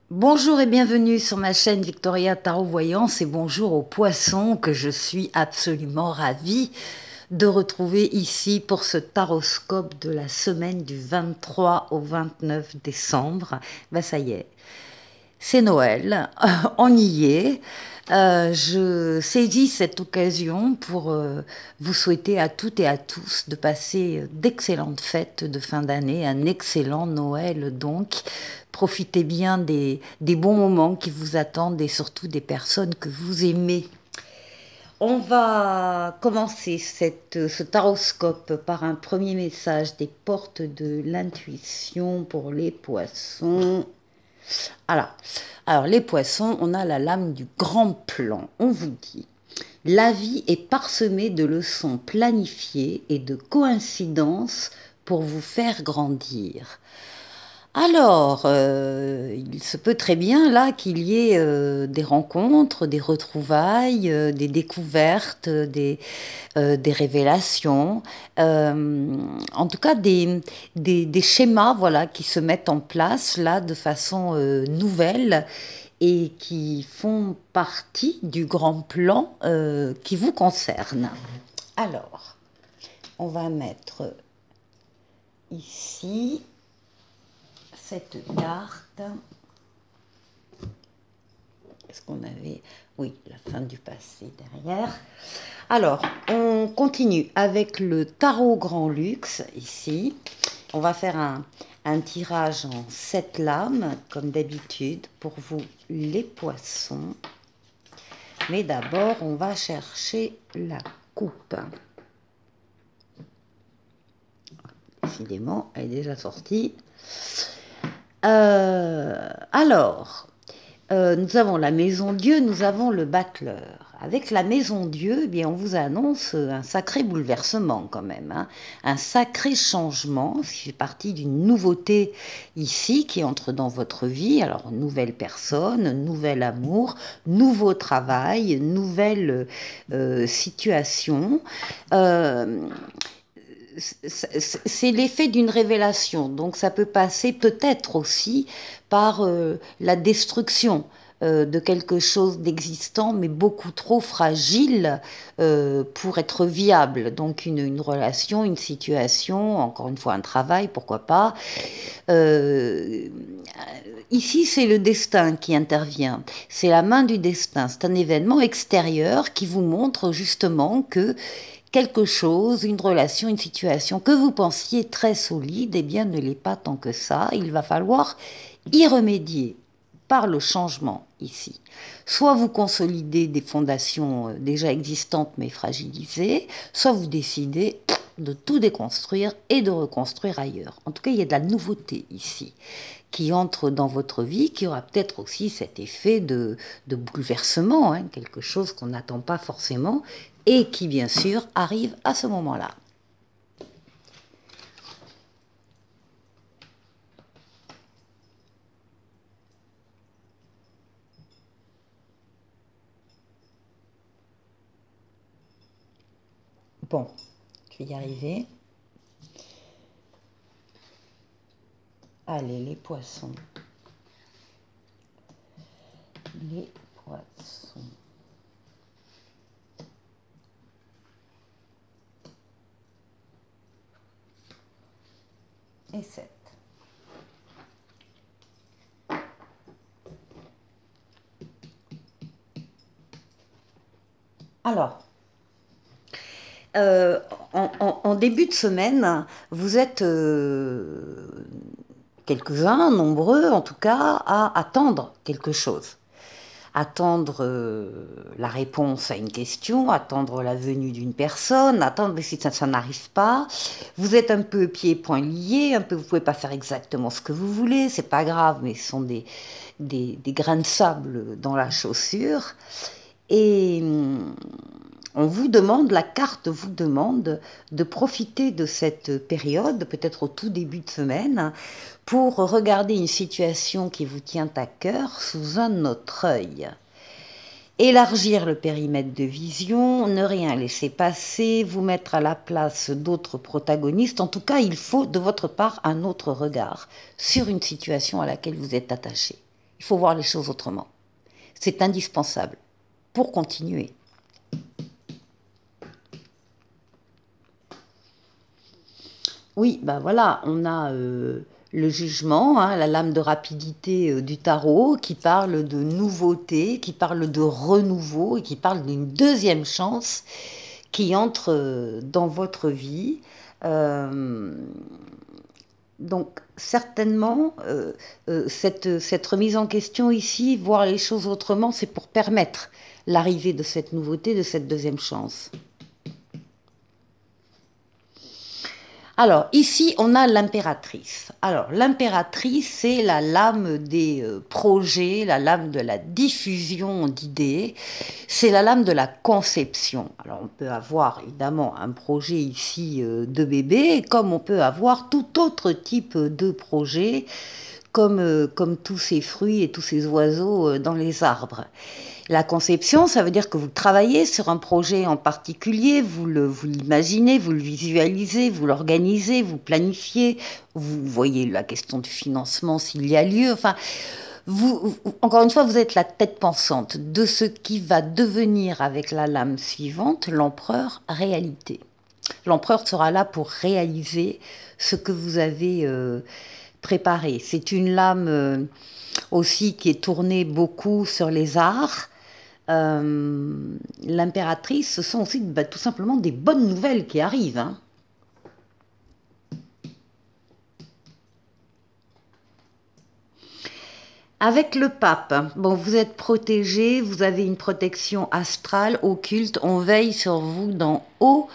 Bonjour et bienvenue sur ma chaîne Victoria Tarot Voyance et bonjour aux poissons que je suis absolument ravie de retrouver ici pour ce taroscope de la semaine du 23 au 29 décembre. Ben ça y est, c'est Noël, on y est. Je saisis cette occasion pour vous souhaiter à toutes et à tous de passer d'excellentes fêtes de fin d'année, un excellent Noël donc. Profitez bien des bons moments qui vous attendent et surtout des personnes que vous aimez. On va commencer ce taroscope par un premier message des portes de l'intuition pour les poissons. Alors, les poissons, on a la lame du grand plan. On vous dit, la vie est parsemée de leçons planifiées et de coïncidences pour vous faire grandir. Alors, il se peut très bien là qu'il y ait des rencontres, des retrouvailles, des découvertes, des révélations, en tout cas des schémas voilà, qui se mettent en place là de façon nouvelle et qui font partie du grand plan qui vous concerne. Alors, on va mettre ici cette carte. Est-ce qu'on avait... Oui, la fin du passé derrière. Alors, on continue avec le tarot Grand Luxe, ici. On va faire un tirage en 7 lames, comme d'habitude, pour vous, les poissons. Mais d'abord, on va chercher la coupe. Décidément, elle est déjà sortie. Alors, nous avons la maison Dieu, nous avons le battleur. Avec la maison Dieu, eh bien, on vous annonce un sacré bouleversement quand même, hein, un sacré changement, ce qui fait partie d'une nouveauté ici qui entre dans votre vie. Alors, nouvelle personne, nouvel amour, nouveau travail, nouvelle situation. C'est l'effet d'une révélation, donc ça peut passer peut-être aussi par la destruction de quelque chose d'existant, mais beaucoup trop fragile pour être viable. Donc une relation, une situation, encore une fois un travail, pourquoi pas. Euh, Ici, c'est le destin qui intervient, c'est la main du destin, c'est un événement extérieur qui vous montre justement que quelque chose, une relation, une situation que vous pensiez très solide, eh bien ne l'est pas tant que ça. Il va falloir y remédier par le changement ici. Soit vous consolidez des fondations déjà existantes mais fragilisées, soit vous décidez de tout déconstruire et de reconstruire ailleurs. En tout cas, il y a de la nouveauté ici qui entre dans votre vie, qui aura peut-être aussi cet effet de bouleversement, hein, quelque chose qu'on n'attend pas forcément, et qui, bien sûr, arrive à ce moment-là. Bon, je vais y arriver. Allez, les poissons. Les poissons. Et 7. Alors, en début de semaine, vous êtes quelques-uns, nombreux en tout cas, à attendre quelque chose. Attendre la réponse à une question, attendre la venue d'une personne, attendre, mais si ça n'arrive pas, vous êtes un peu pieds et poings liés, un peu, vous ne pouvez pas faire exactement ce que vous voulez, c'est pas grave, mais ce sont des grains de sable dans la chaussure. Et on vous demande, la carte vous demande de profiter de cette période, peut-être au tout début de semaine, pour regarder une situation qui vous tient à cœur sous un autre œil. Élargir le périmètre de vision, ne rien laisser passer, vous mettre à la place d'autres protagonistes. En tout cas, il faut de votre part un autre regard sur une situation à laquelle vous êtes attaché. Il faut voir les choses autrement. C'est indispensable pour continuer. Oui, ben voilà, on a le jugement, hein, la lame de rapidité du tarot, qui parle de nouveauté, qui parle de renouveau et qui parle d'une deuxième chance qui entre dans votre vie. Euh, donc certainement, cette remise en question ici, voir les choses autrement, c'est pour permettre l'arrivée de cette nouveauté, de cette deuxième chance. Alors, ici, on a l'impératrice. Alors, l'impératrice, c'est la lame des projets, la lame de la diffusion d'idées, c'est la lame de la conception. Alors, on peut avoir évidemment un projet ici de bébé, comme on peut avoir tout autre type de projet, comme tous ces fruits et tous ces oiseaux dans les arbres. La conception, ça veut dire que vous travaillez sur un projet en particulier, vous l'imaginez, vous le visualisez, vous l'organisez, vous planifiez, vous voyez la question du financement s'il y a lieu. Enfin, encore une fois, vous êtes la tête pensante de ce qui va devenir avec la lame suivante, l'empereur réalité. L'empereur sera là pour réaliser ce que vous avez préparé. C'est une lame aussi qui est tournée beaucoup sur les arts. L'impératrice, ce sont aussi tout simplement des bonnes nouvelles qui arrivent. Hein. Avec le pape, bon, vous êtes protégé, vous avez une protection astrale, occulte, on veille sur vous d'en haut,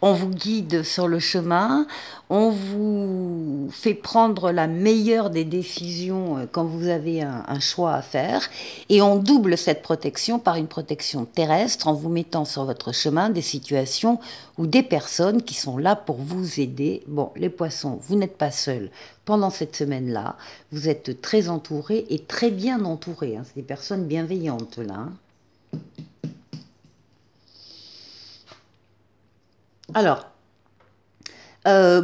on vous guide sur le chemin, on vous fait prendre la meilleure des décisions quand vous avez un choix à faire, et on double cette protection par une protection terrestre en vous mettant sur votre chemin des situations ou des personnes qui sont là pour vous aider. Bon, les poissons, vous n'êtes pas seuls pendant cette semaine-là, vous êtes très entourés et très bien entourés, hein. C'est des personnes bienveillantes là. Hein. Alors,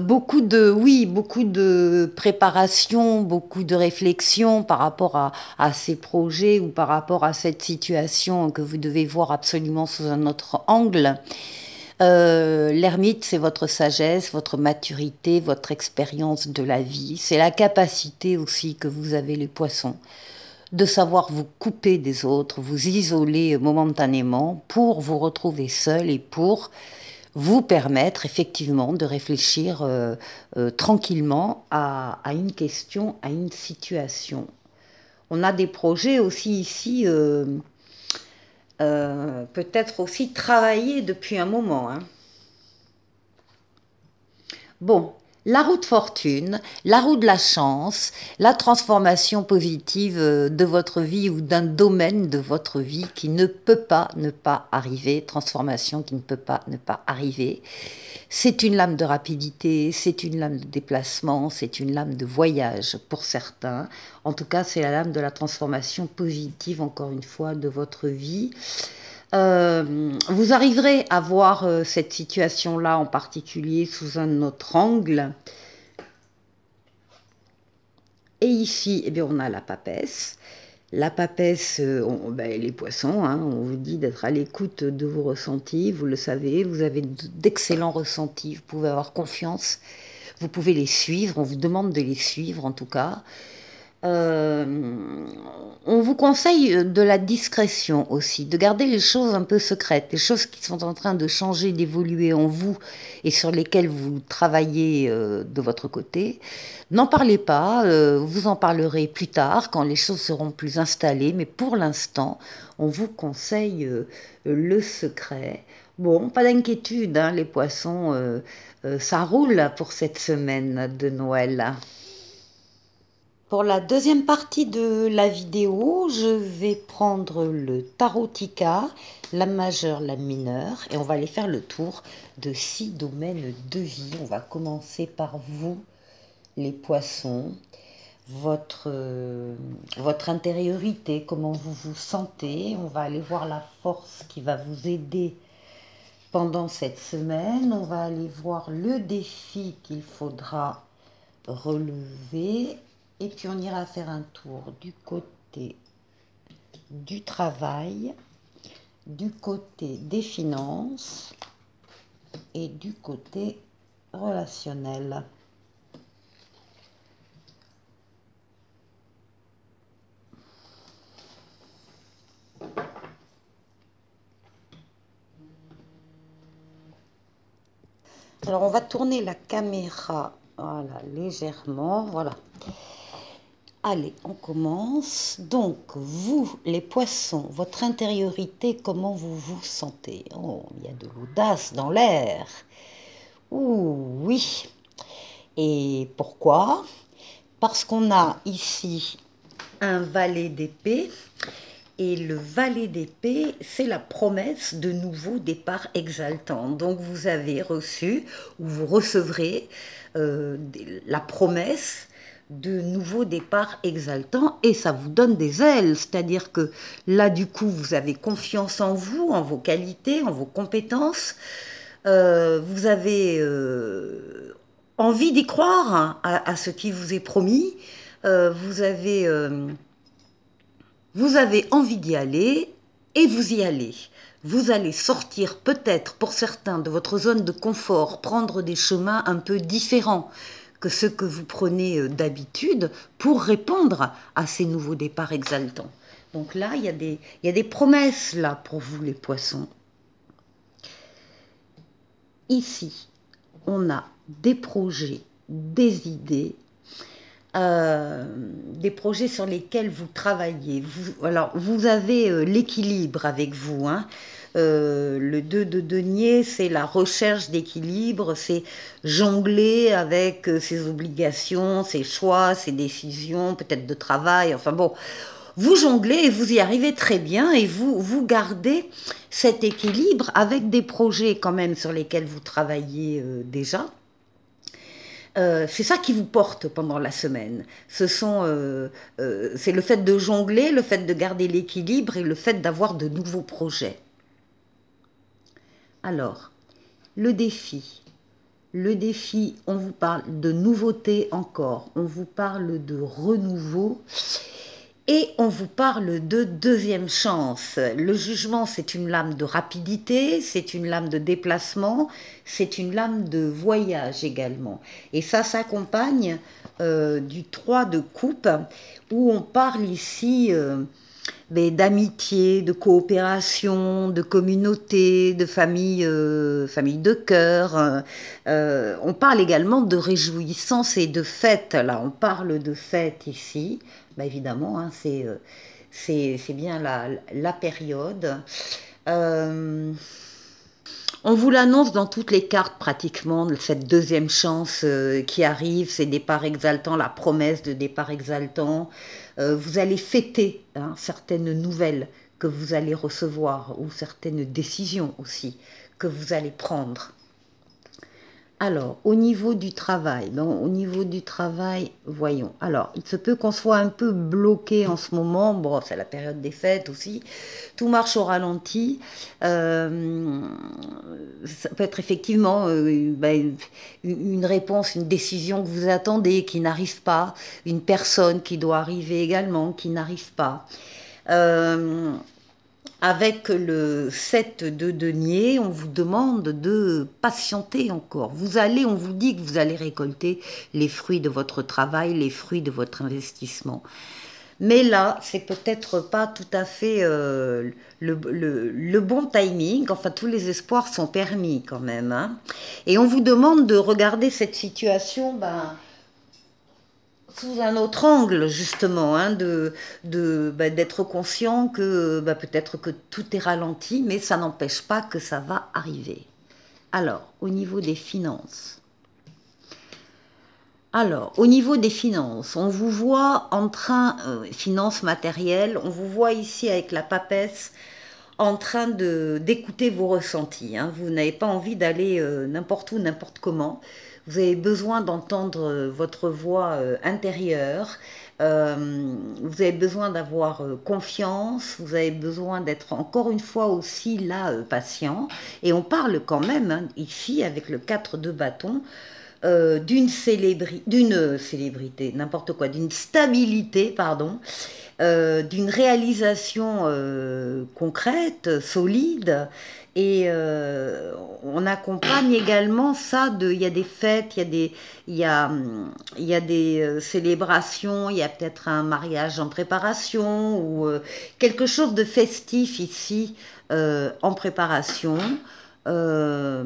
beaucoup de préparation, beaucoup de réflexion par rapport à ces projets ou par rapport à cette situation que vous devez voir absolument sous un autre angle. L'ermite, c'est votre sagesse, votre maturité, votre expérience de la vie. C'est la capacité aussi que vous avez, les poissons, de savoir vous couper des autres, vous isoler momentanément pour vous retrouver seul et pour vous permettre effectivement de réfléchir tranquillement à une question, à une situation. On a des projets aussi ici, peut-être aussi travaillés depuis un moment. Hein. Bon, la roue de fortune, la roue de la chance, la transformation positive de votre vie ou d'un domaine de votre vie qui ne peut pas ne pas arriver, transformation qui ne peut pas ne pas arriver. C'est une lame de rapidité, c'est une lame de déplacement, c'est une lame de voyage pour certains. En tout cas, c'est la lame de la transformation positive, encore une fois, de votre vie. Vous arriverez à voir cette situation-là en particulier sous un autre angle. Et ici, eh bien, on a la papesse. La papesse, les poissons, hein, on vous dit d'être à l'écoute de vos ressentis, vous le savez, vous avez d'excellents ressentis, vous pouvez avoir confiance, vous pouvez les suivre, on vous demande de les suivre en tout cas. On vous conseille de la discrétion aussi, de garder les choses un peu secrètes, les choses qui sont en train de changer, d'évoluer en vous et sur lesquelles vous travaillez de votre côté. N'en parlez pas, vous en parlerez plus tard quand les choses seront plus installées, mais pour l'instant, on vous conseille le secret. Bon, pas d'inquiétude, hein, les poissons, ça roule pour cette semaine de Noël. Pour la deuxième partie de la vidéo, je vais prendre le tarotica, la majeure, la mineure, et on va aller faire le tour de 6 domaines de vie. On va commencer par vous, les poissons, votre intériorité, comment vous vous sentez. On va aller voir la force qui va vous aider pendant cette semaine. On va aller voir le défi qu'il faudra relever. Et puis on ira faire un tour du côté côté du travail, du côté des finances et du côté relationnel. Alors on va tourner la caméra, voilà, légèrement, voilà. Allez, on commence. Donc, vous, les poissons, votre intériorité, comment vous vous sentez? Oh, il y a de l'audace dans l'air. Ouh, oui. Et pourquoi? Parce qu'on a ici un valet d'épée. Et le valet d'épée, c'est la promesse de nouveaux départs exaltants. Donc, vous avez reçu, ou vous recevrez, la promesse de nouveaux départs exaltants et ça vous donne des ailes, c'est-à-dire que là du coup vous avez confiance en vous, en vos qualités, en vos compétences, vous avez envie d'y croire hein, à ce qui vous est promis, vous avez envie d'y aller et vous y allez. Vous allez sortir peut-être pour certains de votre zone de confort, prendre des chemins un peu différents que ceux que vous prenez d'habitude pour répondre à ces nouveaux départs exaltants. Donc là, il y a des promesses là pour vous les poissons. Ici, on a des projets, des idées, des projets sur lesquels vous travaillez. Alors, vous avez l'équilibre avec vous, hein. Le 2 de denier, c'est la recherche d'équilibre, c'est jongler avec ses obligations, ses choix, ses décisions, peut-être de travail, enfin bon. Vous jonglez et vous y arrivez très bien et vous gardez cet équilibre avec des projets quand même sur lesquels vous travaillez déjà. C'est ça qui vous porte pendant la semaine. C'est le fait de jongler, le fait de garder l'équilibre et le fait d'avoir de nouveaux projets. Alors, le défi. Le défi, on vous parle de nouveauté encore, on vous parle de renouveau et on vous parle de deuxième chance. Le jugement, c'est une lame de rapidité, c'est une lame de déplacement, c'est une lame de voyage également. Et ça s'accompagne du 3 de coupe où on parle ici d'amitié, de coopération, de communauté, de famille, famille de cœur. On parle également de réjouissance et de fête. Là, on parle de fête ici. Bah, évidemment, hein, c'est bien la période. On vous l'annonce dans toutes les cartes pratiquement, cette deuxième chance qui arrive, ces départs exaltants, la promesse de départ exaltant. Vous allez fêter hein, certaines nouvelles que vous allez recevoir ou certaines décisions aussi que vous allez prendre. Alors, au niveau du travail, voyons. Alors, il se peut qu'on soit un peu bloqué en ce moment. Bon, c'est la période des fêtes aussi. Tout marche au ralenti. Ça peut être effectivement une réponse, une décision que vous attendez, qui n'arrive pas. Une personne qui doit arriver également, qui n'arrive pas. Avec le 7 de denier, on vous demande de patienter encore. On vous dit que vous allez récolter les fruits de votre travail, les fruits de votre investissement. Mais là, c'est peut-être pas tout à fait le bon timing. Enfin, tous les espoirs sont permis quand même. Hein. Et on vous demande de regarder cette situation sous un autre angle, justement, hein, d'être conscient que peut-être que tout est ralenti, mais ça n'empêche pas que ça va arriver. Alors, au niveau des finances. On vous voit en train, finances matérielles, on vous voit ici avec la papesse, en train d'écouter vos ressentis. Hein. Vous n'avez pas envie d'aller n'importe où, n'importe comment. Vous avez besoin d'entendre votre voix intérieure. Vous avez besoin d'avoir confiance. Vous avez besoin d'être encore une fois aussi là, patient. Et on parle quand même, hein, ici, avec le 4 de bâton, d'une célébrité, n'importe quoi, d'une stabilité, pardon, d'une réalisation concrète, solide. Et on accompagne également ça il y a des fêtes, il y a des célébrations, il y a peut-être un mariage en préparation ou quelque chose de festif ici en préparation. Euh,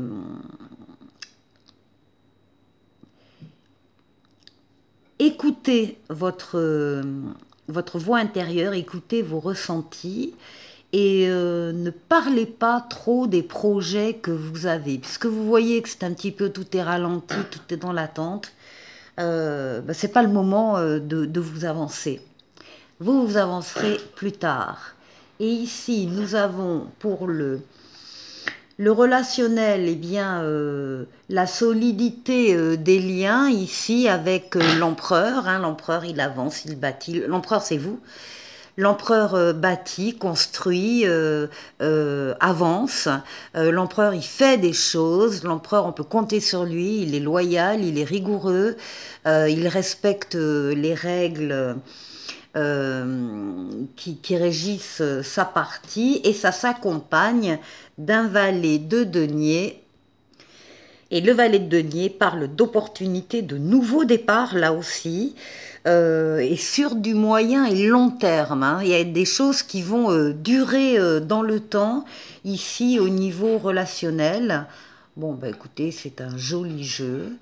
Écoutez votre voix intérieure, écoutez vos ressentis et ne parlez pas trop des projets que vous avez. Puisque vous voyez que c'est un petit peu, tout est ralenti, tout est dans l'attente, c'est pas le moment de vous avancer. Vous avancerez plus tard. Et ici, nous avons pour le relationnel, eh bien, la solidité des liens ici avec l'empereur. Hein, l'empereur, il avance, il bâtit. L'empereur, c'est vous. L'empereur bâtit, construit, avance. L'empereur, il fait des choses. L'empereur, on peut compter sur lui. Il est loyal, il est rigoureux. Il respecte les règles qui régissent sa partie. Et ça s'accompagne d'un valet de denier. Et le valet de denier parle d'opportunités de nouveaux départs, là aussi, et sur du moyen et long terme. Hein. Il y a des choses qui vont durer dans le temps, ici au niveau relationnel. Bon, bah écoutez, c'est un joli jeu,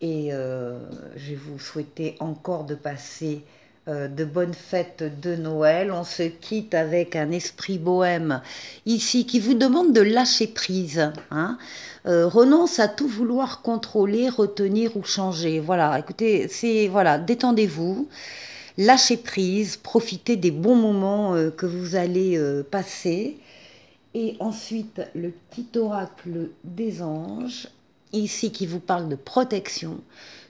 et je vais vous souhaiter encore de passer de bonnes fêtes de Noël. On se quitte avec un esprit bohème ici qui vous demande de lâcher prise. Hein. Renonce à tout vouloir contrôler, retenir ou changer. Voilà, écoutez, voilà, détendez-vous, lâchez prise, profitez des bons moments que vous allez passer. Et ensuite, le petit oracle des anges, ici qui vous parle de protection.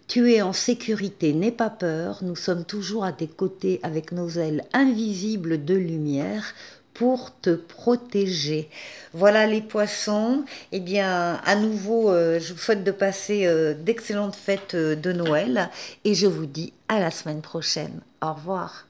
Tu es en sécurité, n'aie pas peur, nous sommes toujours à tes côtés avec nos ailes invisibles de lumière pour te protéger. Voilà les poissons. Eh bien, à nouveau, je vous souhaite de passer d'excellentes fêtes de Noël et je vous dis à la semaine prochaine. Au revoir.